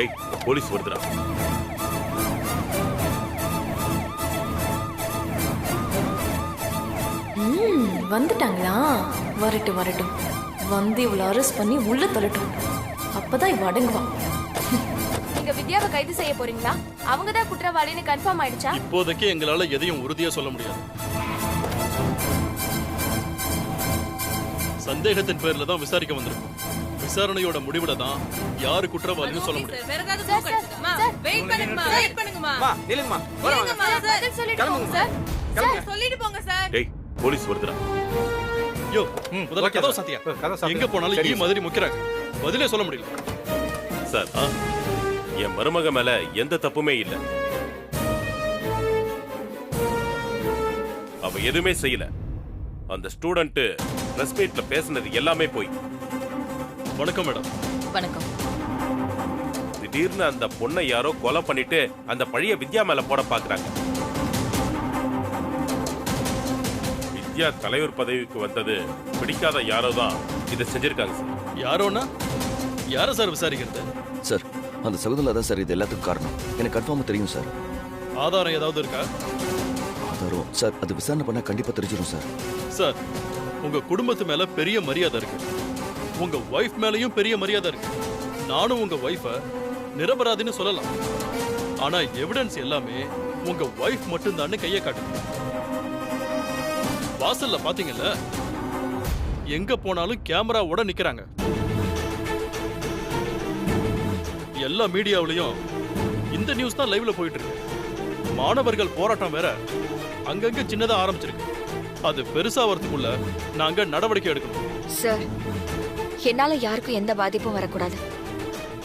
டேய் போலீஸ் வருதுடா. வந்துட்டாங்களா? வரட்டும் வரட்டும், வந்து இவளை அரெஸ்ட் பண்ணி உள்ள தள்ளட்டும். அப்பதான் இவ அடங்குவா. நீங்க வித்யாவை கைது செய்ய போறீங்களா? அவங்க தான் குற்றவாளின்னு கன்ஃபார்ம் ஆயிடுச்சா? இப்போதைக்கு எங்களால எதையும் உறுதியா சொல்ல முடியாது. சந்தேகத்தின் பேர்ல தான் விசாரிக்க வந்திருக்கோம். விசாரணையோட முடிவுல தான் யாரு குற்றவாளின்னு சொல்ல முடியும். டேய் போலீஸ் வருதுடா. யோ முதல்ல கதவு சாத்தியா. எங்க போனாலும் ஈ மாதிரி முக்கிறாங்க. பதிலே சொல்ல முடியல. சார் என் மருமக மேல எந்த தப்புமே இல்ல. அவ எதுவுமே செய்யல. அந்த ஸ்டூடெண்ட் பிரஸ் மீட்ல பேசினது எல்லாமே போய். வணக்கம் மேடம். வணக்கம். திடீர்னு அந்த பொண்ணை யாரோ கொலை பண்ணிட்டு அந்த பழைய வித்யா மேல போட பாக்குறாங்க. வித்யா தலைவர் பதவிக்கு வந்தது பிடிக்காத யாரோ தான் இதை செஞ்சிருக்காங்க சார். யாரோன்னா யார சார் விசாரிக்கிறது? சார் அந்த சகுந்தலா தான் சார் இது எல்லாத்துக்கும் காரணம். எனக்கு கன்ஃபார்மா தெரியும் சார். ஆதாரம் ஏதாவது இருக்கா? ஆதாரம் சார் அது விசாரணை பண்ணா கண்டிப்பா தெரிஞ்சிடும் சார். சார் உங்க குடும்பத்து மேல பெரிய மரியாதை இருக்கு. உங்க வைஃப் மேலயும் பெரிய மரியாதை இருக்கு. நானும் உங்க வைஃப நிரபராதின்னு சொல்லலாம். ஆனா எவிடன்ஸ் எல்லாமே உங்க வைஃப் மட்டும்தான் கையை காட்டுது. வாசல்ல பாத்தீங்கல்ல, எங்க போனாலும் கேமராவோட நிக்கிறாங்க. எல்லா மீடியாவிலையும் இந்த நியூஸ் தான் லைவ்ல போயிட்டு இருக்கு. மாணவர்கள் போராட்டம் வேற அங்கங்க சின்னதா ஆரம்பிச்சிருக்கு. அது பெருசா வரதுக்குள்ள நாங்க நடவடிக்கை எடுக்கணும். சார் என்னால யாருக்கும் எந்த பாதிப்பும் வரக்கூடாது.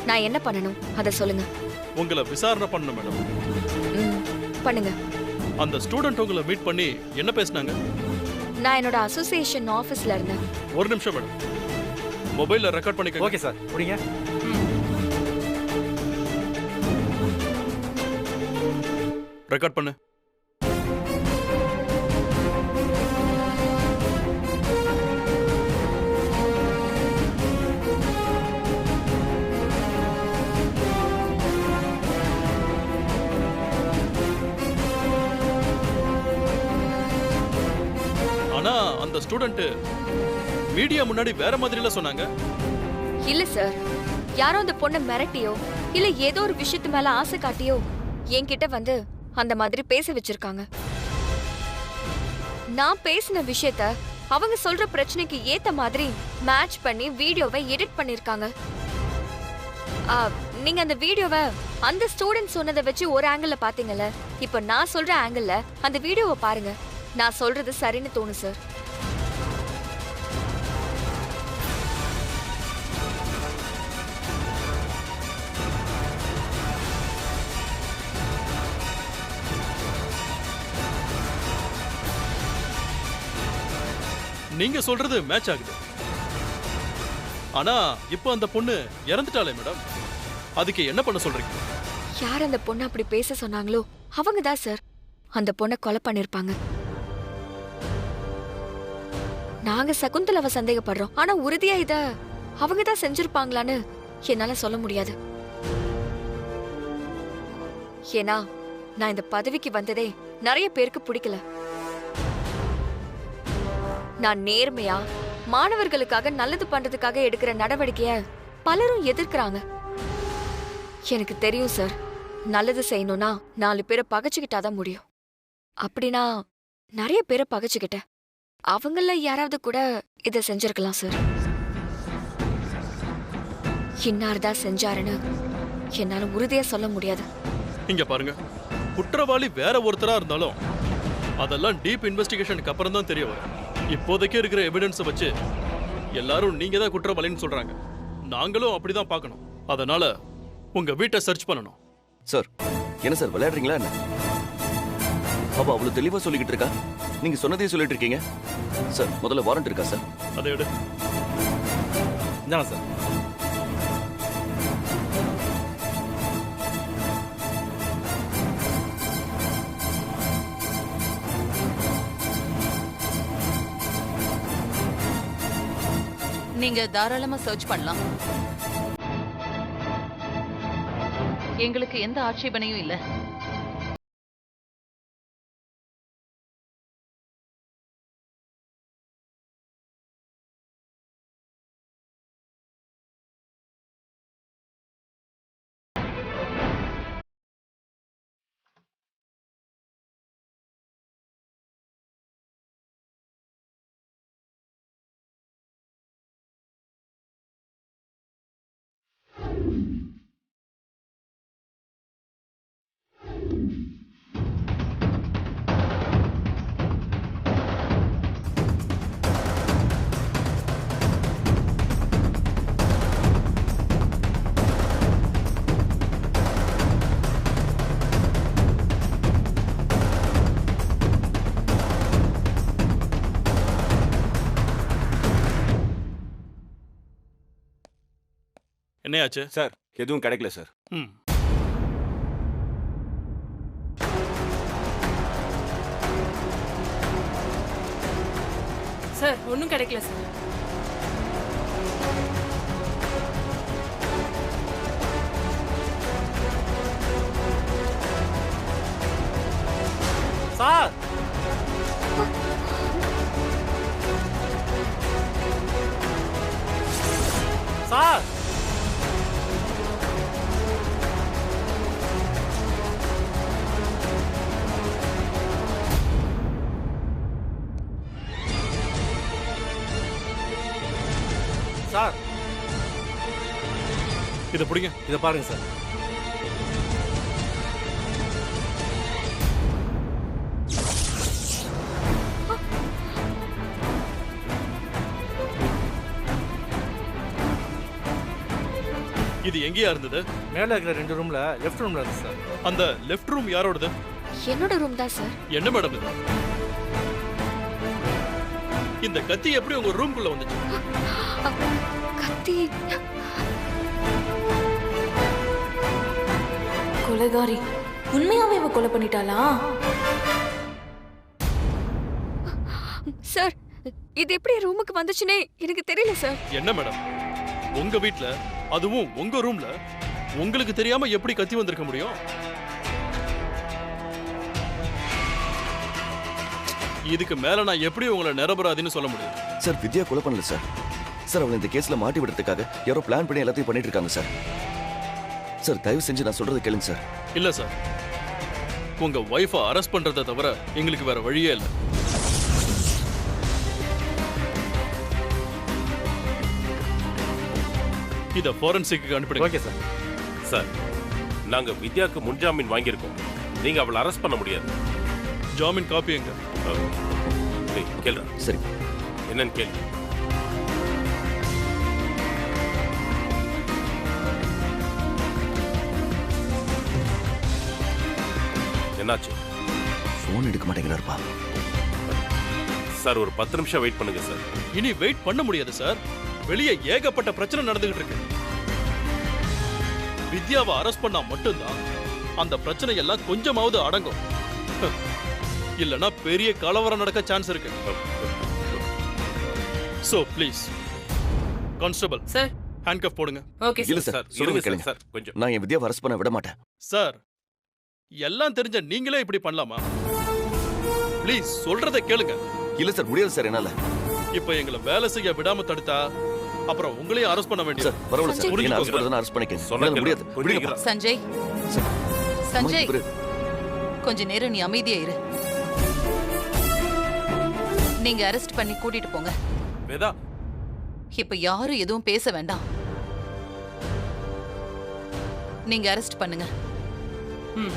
நான் என்ன பண்ணணும் அதை சொல்லுங்க. உங்களை விசாரணை பண்ணணும் மேடம். பண்ணுங்க. அந்த ஸ்டூடெண்ட் உங்களை மீட் பண்ணி என்ன பேசினாங்க? நான் என்னோட அசோசியேஷன் ஆபீஸ்ல இருந்தேன். ஒரு நிமிஷம் மேடம், மொபைல்ல ரெக்கார்ட் பண்ணிக்க. ஓகே சார், புடிங்க. ரெக்கார்ட் பண்ணு. ஆனா அந்த ஸ்டூடெண்ட் மீடியா முன்னாடி வேற மாதிரில சொன்னாங்க. இல்ல சார், யாரோ அந்த பொண்ணை மிரட்டியோ இல்ல ஏதோ ஒரு விஷயத்து மேல ஆசை காட்டியோ என்கிட்ட வந்து அந்த மாதிரி பேச வச்சிருக்காங்க. நான் பேசின விஷயத்த அவங்க சொல்ற பிரச்சனைக்கு ஏத்த மாதிரி மேட்ச் பண்ணி வீடியோவை எடிட் பண்ணிருக்காங்க. நீங்க அந்த வீடியோவை அந்த ஸ்டூடெண்ட் சொன்னதை வச்சு ஒரு ஆங்கிள் பாத்தீங்கல்ல, இப்ப நான் சொல்ற ஆங்கிள் அந்த வீடியோவை பாருங்க. நான் சொல்றது சரின்னு தோணும் சார். நீங்க சொல்றது மேட்ச் ஆகுது. ஆனா இப்போ அந்த பொண்ணு இறந்துட்டாளே மேடம், அதுக்கு என்ன பண்ண சொல்றீங்க? யார் அந்த பொண்ணு அப்படி பேச சொன்னாங்களோ அவங்க தான் சார் அந்த பொண்ணை கொலை பண்ணிருப்பாங்க. நாங்க சகுந்தலாவை சந்தேகப்படுறோம். ஆனா உறுதியா இத அவங்க தான் செஞ்சிருப்பாங்களான்னு என்னால சொல்ல முடியாது. ஏன்னா நான் இந்த பதவிக்கு வந்ததே நிறைய பேருக்கு பிடிக்கல. நான் நேர்மையா மாணவர்களுக்காக நல்லது பண்றதுக்காக எடுக்கிற நடவடிக்கைய பலரும் எதிர்க்கிறாங்க. எனக்கு தெரியும் சார், நல்லது செய்யணும்னா 4 பேரை பகைச்சுக்கிட்டாதான் முடியும். அப்படின்னா நிறைய பேரை பகைச்சுக்கிட்டேன். அவங்கள யாராவது கூட இதை செஞ்சிருக்கலாம் சார். இன்னார்தான் செஞ்சாருன்னு என்னால உறுதியா சொல்ல முடியாது. இங்க பாருங்க, குற்றவாளி வேற ஒருத்தரா இருந்தாலும் அதெல்லாம் டீப் இன்வெஸ்டிகேஷனுக்கு அப்புறம் தான் தெரிய வரும். இப்போதைக்கு இருக்கிற எவிடன்ஸை வச்சு எல்லாரும் நீங்க தான் குற்றவாளின்னு சொல்றாங்க. நாங்களும் அப்படிதான் பார்க்கணும். அதனால உங்க வீட்டை சர்ச் பண்ணணும். சார் என்ன சார் விளையாடுறீங்களா என்ன? அவ அவ்வளவு தெளிவா சொல்லிக்கிட்டு இருக்கா, நீங்க சொன்னதே சொல்லிட்டு இருக்கீங்க. சார் முதல்ல வாரண்ட் இருக்கா சார்? அதை எடு. சார் நீங்க தாராளமா சர்ச் பண்ணலாம். எங்களுக்கு எந்த ஆட்சேபனையும் இல்ல. என்னையாச்சு? சார் எதுவும் கிடைக்கல சார். ம். சார் ஒன்றும் கிடைக்கல சார். சார் சார் சார் இதை பிடிங்க. இதை பாருங்க சார். இது எங்கேயா இருந்தது? மேல இருக்கிற 2 ரூம்ல லெஃப்ட் ரூம்ல இருக்கு சார். அந்த லெஃப்ட் ரூம் யாரோடது? என்னோட ரூம் தான் சார். என்ன மேடம் இது? இந்த கத்தி எப்படி உங்க ரூம்குள்ள வந்துச்சு? கத்தி கொலைகாரி உண்மையாவே இவ கொலை பண்ணிட்டாளா? சார், இது எப்படி ரூமுக்கு வந்துச்சுன்னே எனக்கு தெரியல சார். என்ன மேடம், உங்க வீட்ல அதுவும் உங்க ரூம்ல உங்களுக்கு தெரியாம எப்படி கத்தி வந்திருக்க முடியும்? இதுக்கு மேல நான் எப்படி உங்களை நிரபராதின்னு சொல்ல முடியும்? சார் வித்யா கொலை பண்ணல சார். சார் அவளை இந்த கேஸ்ல மாட்டி விடுறதுக்காக யாரோ பிளான் பண்ணி எல்லாத்தையும் பண்ணிட்டு இருக்காங்க சார். சார் தயவு செஞ்சு நான் சொல்றது கேளுங்க சார். இல்ல சார், உங்க வைஃபை அரெஸ்ட் பண்றதை தவிர எங்களுக்கு வேற வழியே இல்லை. இத ஃபாரன்சிக்கு அனுப்பிடுங்க. Okay sir. சார் நாங்க வித்யாக்கு முன்ஜாமீன் வாங்கியிருக்கோம். நீங்க அவளை அரெஸ்ட் பண்ண முடியாது. ஜாமீன் காப்பி எங்க? கேள்றா. சரி. என்னன்னு கேள்வி. என்னாச்சு? போன் எடுக்க மாட்டேங்கிறாருப்பா. சார் ஒரு 10 நிமிஷம் வெயிட் பண்ணுங்க சார். இனி வெயிட் பண்ண முடியாது சார். வெளியே ஏகப்பட்ட பிரச்சனை நடந்துகிட்டு இருக்கு. வித்யாவை அரெஸ்ட் பண்ணா மட்டும்தான் அந்த பிரச்சனை எல்லாம் கொஞ்சமாவது அடங்கும். இல்லனா பெரிய கலவரம் நடக்க சான்ஸ் இருக்கு. So please constable sir handcuff போடுங்க. ஓகே இல்ல சார். சார், சார் சொல்லுங்க இருங்க கேளுங்க. சார் கொஞ்சம். நான் என் வித்யாவை அரெஸ்ட் பண்ண விட மாட்டேன். சார், எல்லாம் தெரிஞ்ச நீங்களே இப்படி பண்ணலாமா? ப்ளீஸ் சொல்றதை கேளுங்க. இல்ல சார், முடியாது சார் என்னால. இப்ப எங்களை வேலை செய்ய விடாம தடுத்தா அப்புறம் உங்களையும் அரெஸ்ட் பண்ண வேண்டியது. சார் பரவாயில்ல சார், புரிஞ்சு என்ன அரெஸ்ட் போகுது. பண்றதுனா அரெஸ்ட் பண்ணிக்கங்க. சொன்னா என்னால முடியாது. கேளு. விடுங்கப்பா. கொஞ்சம் சஞ்சய், சார், சஞ்சய் இவரு கொஞ்ச நேரம் நீ அமைதியா இரு. நீங்க அரெஸ்ட் பண்ணி கூட்டிட்டு போங்க. வேதா இப்ப யாரும் எதுவும் பேச வேண்டாம். நீங்க அரெஸ்ட் பண்ணுங்க. ம்.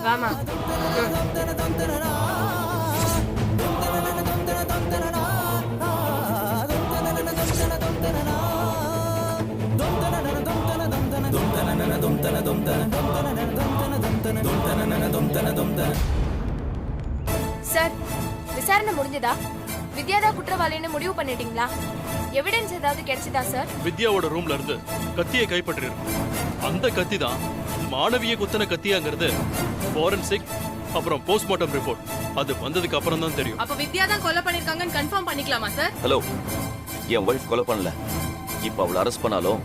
வாமா. சார், விசாரணை முடிஞ்சதா? வித்யாதா குற்றவாளின்னு முடிவு பண்ணிட்டீங்களா? எவிடன்ஸ் ஏதாவது கிடைச்சதா சார்? வித்யாவோட ரூம்ல இருந்து கத்தியை கைப்பற்றிருக்கு. அந்த கத்தி தான் மாணவியை குத்தன கத்தியாங்கிறது ஃபாரன்சிக் அப்புறம் போஸ்ட்மார்ட்டம் ரிப்போர்ட் அது வந்ததுக்கு அப்புறம் தான் தெரியும். அப்ப வித்யா தான் கொலை பண்ணிருக்காங்கன்னு கன்ஃபார்ம் பண்ணிக்கலாமா சார்? ஹலோ, என் ஒய்ஃப் கொலை பண்ணல. இப்ப அவளை அரெஸ்ட் பண்ணாலும்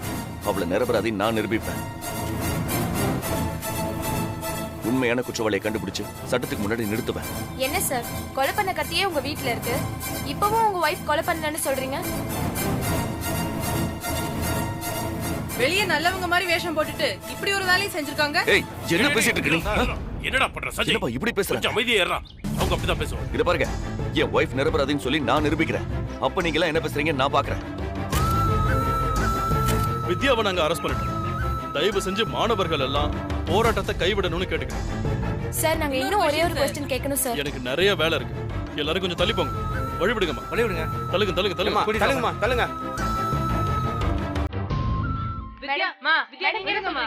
அவளை நிரபராதி நான் நிரூபிப்பேன். உண்மையான குற்றவாளியை கண்டுபிடிச்சு சட்டத்துக்கு முன்னாடி நிறுத்துவேன். என்ன சார், கொலை பண்ண கத்தியே உங்க வீட்ல இருக்கு, இப்பவும் உங்க வைஃப் கொலை பண்ணலன்னு சொல்றீங்க? வெளியே நல்லவங்க மாதிரி வேஷம் போட்டுட்டு இப்படி ஒரு வேலையை செஞ்சிருக்காங்க. ஏய், என்ன பேசிட்டு இருக்க நீ? என்னடா பண்ற சஞ்சய்? என்னப்பா இப்படி பேசுற? கொஞ்சம் அமைதியா இருடா. அவங்க அப்படிதான் பேசுவாங்க. இத பாருங்க, என் ஒய்ஃப் நிரபராதின்னு சொல்லி நான் நிரூபிக்கிறேன். அப்ப நீங்க எல்லாம் என்ன பேசுறீங்கன்னு நான் பாக்குறேன். வித்யாவை நாங்க அரெஸ்ட் பண்ணிட்டோம். தயவு செஞ்சு மாணவர்கள் எல்லாம் போராட்டத்தை கைவிடணும்னு கேட்டுக்கிறேன். சார், நாங்க இன்னும் ஒரே ஒரு क्वेश्चन கேட்கணும் சார். எனக்கு நிறைய வேலை இருக்கு. எல்லாரும் கொஞ்சம் தள்ளி போங்க. வழிவிடுங்கம்மா. வழிவிடுங்க. தள்ளுங்க தள்ளுங்க தள்ளுங்க. தள்ளுங்கம்மா, தள்ளுங்க. வித்யா, மா, வித்யா நீங்க இருங்கம்மா.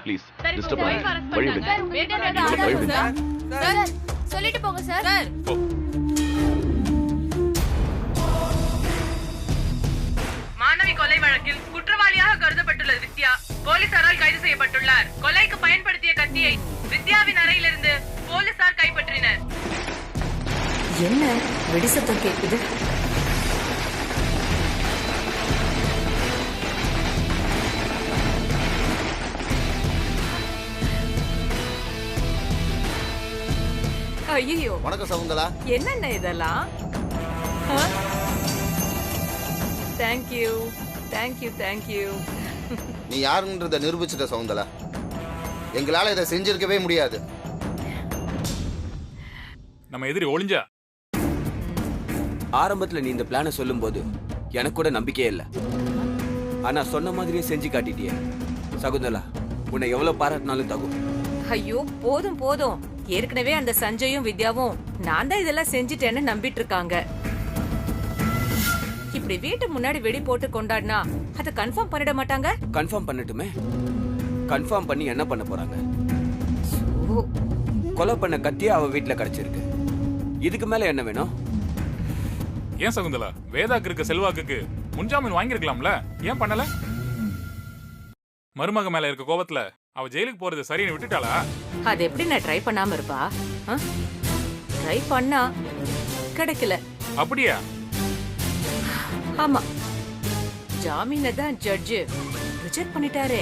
ப்ளீஸ் சரி, டிஸ்டர்ப் உங்க பண்ணாதீங்க. wife arrest வழிவிடுங்க. பண்ணாங்க. வேண்டாம், வேண்டாம், வழிவிடுங்க. சார். சார், சொல்லிட்டு போங்க சார். சார், மாணவி கொலை வழக்கில் குற்றவாளியாக கருதப்பட்டுள்ள வித்யா போலீசாரால் கைது செய்யப்பட்டுள்ளார். கொலைக்கு பயன்படுத்திய கத்தியை வித்யாவின் அறையிலிருந்து போலீசார் கைப்பற்றினர். என்ன வெடி சத்தம் கேக்குது? ஐயோ, வணக்கம் சகுந்தலா. என்னென்ன இதெல்லாம்? Thank you thank you thank you. நீ யாருன்றத நிரூபிச்சுட்ட சகுந்தலா. எங்களால இதை செஞ்சிருக்கவே முடியாது. நம்ம எதிரி ஒளிஞ்சா. ஆரம்பத்துல நீ இந்த பிளானை சொல்லும் போது எனக்கு கூட நம்பிக்கையே இல்லை. ஆனா சொன்ன மாதிரியே செஞ்சு காட்டிட்டியே சகுந்தலா. உன்னை எவ்வளவு பாராட்டினாலும் தகும். ஐயோ, போதும் போதும். ஏற்கனவே அந்த சஞ்சயும் வித்யாவும் நான் தான் இதெல்லாம் செஞ்சிட்டேன்னு நம்பிட்டு இருக்காங்க. இப்படி வீட்டு முன்னாடி வெடி போட்டு கொண்டாடினா அதை கன்ஃபார்ம் பண்ணிட மாட்டாங்க? கன்ஃபார்ம் பண்ணட்டுமே. கன்ஃபார்ம் பண்ணி என்ன பண்ண போறாங்க? கொலை பண்ண கத்தியா அவ வீட்டுல கிடைச்சிருக்கு. இதுக்கு மேல என்ன வேணும்? ஏன் சகுந்தலா, வேதாக்கு இருக்க செல்வாக்குக்கு முன்ஜாமீன் வாங்கிருக்கலாம்ல, ஏன் பண்ணல? மருமக மேல இருக்க கோபத்துல அவ ஜெயிலுக்கு போறது சரின்னு விட்டுட்டாளா? அது எப்படி நான் ட்ரை பண்ணாம இருப்பா? ட்ரை பண்ணா கிடைக்கல. அப்படியா? ஆமா, ஜாமீனை தான் ஜட்ஜு ரிஜெக்ட் பண்ணிட்டாரே.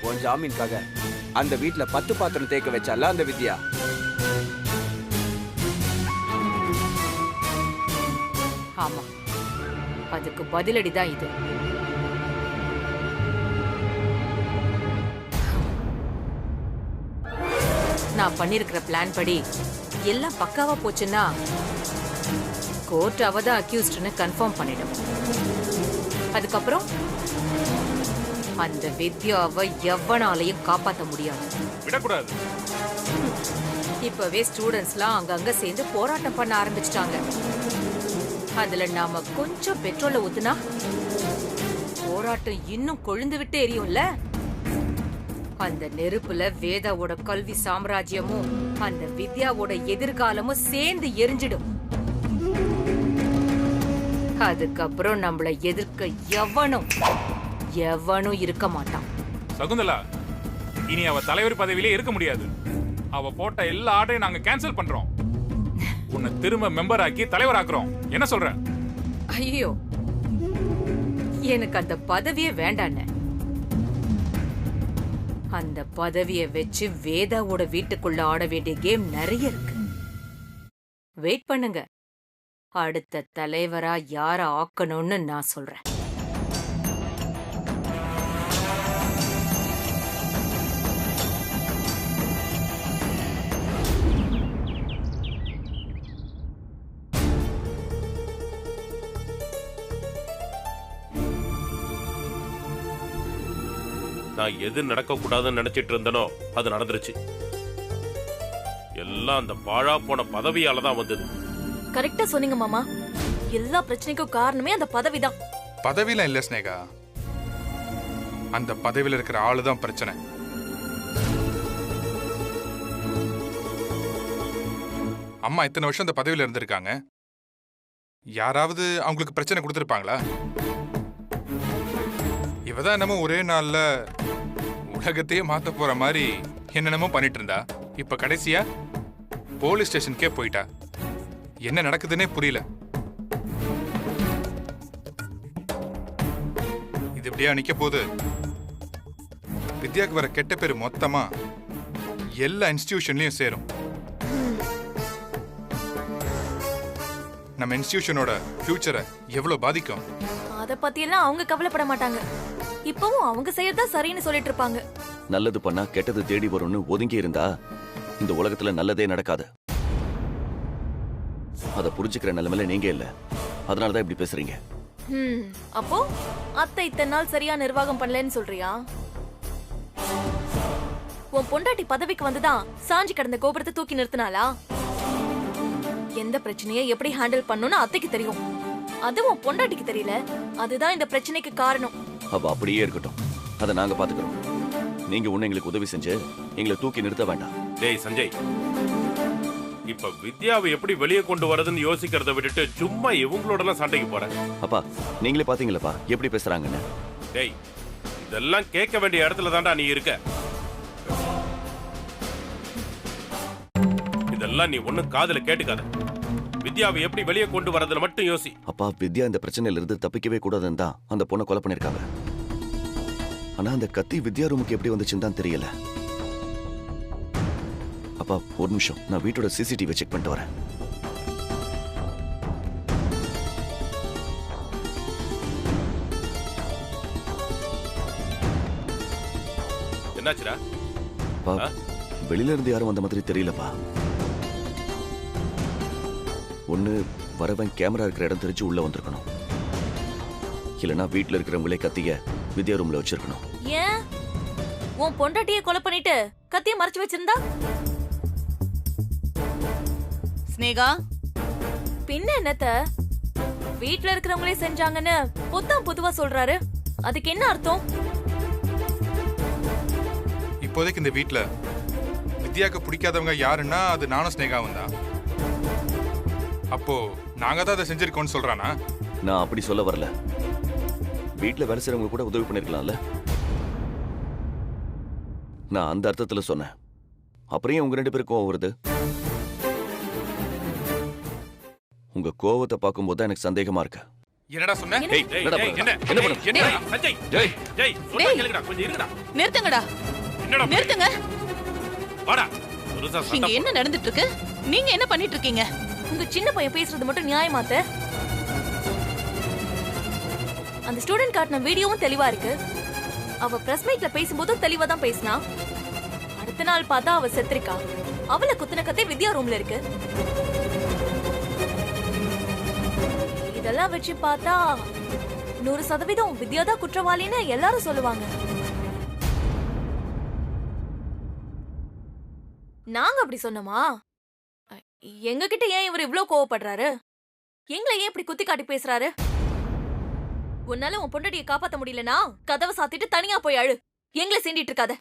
உன் ஜாமீனுக்காக அந்த வீட்டுல 10 பாத்திரம் தேக்க வச்சால அந்த வித்யா. ஆமா, அதுக்கு பதிலடி தான் இது. நான் பண்ணிருக்கிற பிளான் படி எல்லாம் பக்காவா போச்சுன்னா கோர்ட் அவதான் அக்யூஸ்ட்னு கன்ஃபார்ம் பண்ணிடும். அதுக்கப்புறம் அந்த வித்யாவை எவனாலையும் காப்பாத்த முடியாது. விடக்கூடாது. இப்பவே ஸ்டூடெண்ட்ஸ்லாம் அங்கங்க சேர்ந்து போராட்டம் பண்ண ஆரம்பிச்சிட்டாங்க. அதுல நாம கொஞ்சம் பெட்ரோலை ஊத்துனா போராட்டம் இன்னும் கொழுந்து விட்டு எரியும்ல. அந்த நெருப்புல வேதாவோட கல்வி சாம்ராஜ்யமும் அந்த வித்யாவோட எதிர்காலமும் சேர்ந்து எரிஞ்சிடும். அதுக்கப்புறம் நம்மள எதிர்க்க எவனும் இருக்க மாட்டான். சகுந்தலா, இனி அவ தலைவர் பதவியிலே இருக்க முடியாது. அவ போட்ட எல்லா ஆர்டரையும் நாங்க கேன்சல் பண்றோம். உன்னை திரும்ப மெம்பர் ஆக்கி தலைவர் ஆக்குறோம். என்ன சொல்ற? ஐயோ, எனக்கு அந்த பதவியே வேண்டான்னு. அந்த பதவியை வச்சு வேதாவோட வீட்டுக்குள்ள ஆட வேண்டிய கேம் நிறைய இருக்கு. வெயிட் பண்ணுங்க, அடுத்த தலைவரா யார ஆக்கணும்னு நான் சொல்றேன். நான் எது நடக்கக்கூடாதுன்னு நினைச்சிட்டு இருந்தனோ அது நடந்துருச்சு. எல்லாம் அந்த பாழா போன பதவியால தான் வந்தது. கரெக்டா சொன்னீங்க மாமா. எல்லா பிரச்சனைக்கும் காரணமே அந்த பதவிதான். பதவியில இல்ல ஸ்னேகா, அந்த பதவியில இருக்கிற ஆளுதான் பிரச்சனை. அம்மா இத்தனை வருஷம் அந்த பதவியில இருந்திருக்காங்க. யாராவது அவங்களுக்கு பிரச்சனை கொடுத்திருப்பாங்களா? இவதான் என்னமோ ஒரே நாள்ல உலகத்தையே மாத்த போற மாதிரி என்னென்னமோ பண்ணிட்டு இருந்தா. இப்ப கடைசியா போலீஸ் ஸ்டேஷனுக்கே போயிட்டா. என்ன நடக்குதுன்னே புரியல. இது இப்படியா நிக்க போகுது? வித்யாக்கு வர கெட்ட பேரு மொத்தமா எல்லா இன்ஸ்டிடியூஷன்லயும் சேரும். நம்ம இன்ஸ்டிடியூஷனோட ஃபியூச்சரை எவ்வளவு பாதிக்கும்? அத பத்தி எல்லாம் அவங்க கவலைப்பட மாட்டாங்க. இப்பவும் அவங்க செய்யறதா சரின்னு சொல்லிட்டு இருப்பாங்க. நல்லது பண்ணா கெட்டது தேடி வரும்னு ஒதுங்கி இருந்தா இந்த உலகத்துல நல்லதே நடக்காது. அத புரிஞ்சுக்கிற நிலைமையில நீங்க இல்ல. அதனாலதான் இப்படி பேசுறீங்க. அப்போ அத்தை இத்தனை நாள் சரியா நிர்வாகம் பண்ணலன்னு சொல்றியா? உன் பொண்டாட்டி பதவிக்கு வந்துதான் சாஞ்சி கிடந்த கோபுரத்தை தூக்கி நிறுத்தினாளா? எந்த பிரச்சனையை எப்படி ஹேண்டில் பண்ணணும்னு அத்தைக்கு தெரியும். அதுவும் பொண்டாட்டிக்கு தெரியல. அதுதான் இந்த பிரச்சனைக்கு காரணம். அப்ப அப்படியே இருக்கட்டும், அதை நாங்க பாத்துக்கிறோம். நீங்க ஒண்ணு எங்களுக்கு உதவி செஞ்சு எங்களை தூக்கி நிறுத்த வேண்டாம். டேய் சஞ்சய், இப்ப வித்யாவை எப்படி வெளியே கொண்டு வரதுன்னு யோசிக்கிறத விட்டுட்டு சும்மா இவங்களோட எல்லாம் சண்டைக்கு போற. அப்பா நீங்களே பாத்தீங்களப்பா எப்படி பேசுறாங்கன்னு. டேய், இதெல்லாம் கேட்க வேண்டிய இடத்துல தான்டா நீ இருக்க. இதெல்லாம் நீ ஒண்ணும் காதுல கேட்டுக்காத. வித்யாவை எப்படி வெளியே கொண்டு வரதுன்னு மட்டும் யோசி. அப்பா வித்யா இந்த பிரச்சனையில இருந்து தப்பிக்கவே கூடாதுன்னு தான் அந்த பொண்ணை கொலை பண்ணிருக்காங்க. ஆனா அந்த கத்தி வித்யா ரூமுக்கு எப்படி வந்துச்சுன்னு தான் தெரியல. அப்பா ஒரு நிமிஷம், நான் வீட்டோட சிசிடிவி செக் பண்ணிட்டு வரேன். என்னாச்சுடா? வெளியில இருந்து யாரும் வந்த மாதிரி தெரியலப்பா. ஒண்ணு வரவன் கேமரா இருக்கிற இடம் தெரிஞ்சு உள்ள வந்திருக்கணும், இல்லனா வீட்டுல இருக்கிறவங்களே கத்திய வித்யா ரூம்ல வச்சிருக்கணும். ஏன் உன் பொண்டாட்டியை கொலை பண்ணிட்டு கத்திய மறைச்சு வச்சிருந்தா? ஸ்னேகா, பின்ன என்னத்த வீட்டுல இருக்கிறவங்களே செஞ்சாங்கன்னு பொத்தாம் பொதுவா சொல்றாரு. அதுக்கு என்ன அர்த்தம்? இப்போதைக்கு இந்த வீட்டுல வித்யாக்கு பிடிக்காதவங்க யாருன்னா அது நானும் ஸ்னேகாவும் தான். அப்போ நாங்க தான் அதை செஞ்சிருக்கோம்னு சொல்றானா? நான் அப்படி சொல்ல வரல. வீட்டுல வேலை செய்யறவங்க கூட உதவி பண்ணிருக்கலாம்ல. நான் அந்த அர்த்தத்துல சொன்னேன். அப்புறம் உங்க ரெண்டு பேரும் கோவம் வருது. உங்க கோவத்தை பார்க்கும்போது தான் எனக்கு சந்தேகமா இருக்கு. என்னடா சொன்ன? நிறுத்துங்கடா, நிறுத்துங்க. இங்க என்ன நடந்துட்டு இருக்கு? நீங்க என்ன பண்ணிட்டு இருக்கீங்க? உங்க சின்ன பையன் பேசுறது மட்டும் நியாயமாத்த? அந்த ஸ்டூடெண்ட் காட்டின வீடியோவும் தெளிவா இருக்கு. அவ பிரஸ் மீட்ல பேசும்போதும் தெளிவா தான் பேசினா. அடுத்த நாள் பார்த்தா அவ செத்துருக்கா. அவளை குத்துன கத்தை வித்யா ரூம்ல இருக்கு. இதெல்லாம் வச்சு பார்த்தா 100% வித்யா தான் குற்றவாளின்னு எல்லாரும் சொல்லுவாங்க. அப்படி சொன்னமா? எங்க கிட்ட ஏன் இவர் இவ்ளோ கோவப்படுறாரு? எங்களை ஏன் இப்படி குத்தி காட்டி பேசுறாரு? உன்னால உன் பொண்டாட்டியை காப்பாத்த முடியலனா கதவை சாத்திட்டு தனியா போய் அழு. எங்களை சீண்டிட்டு இருக்காத.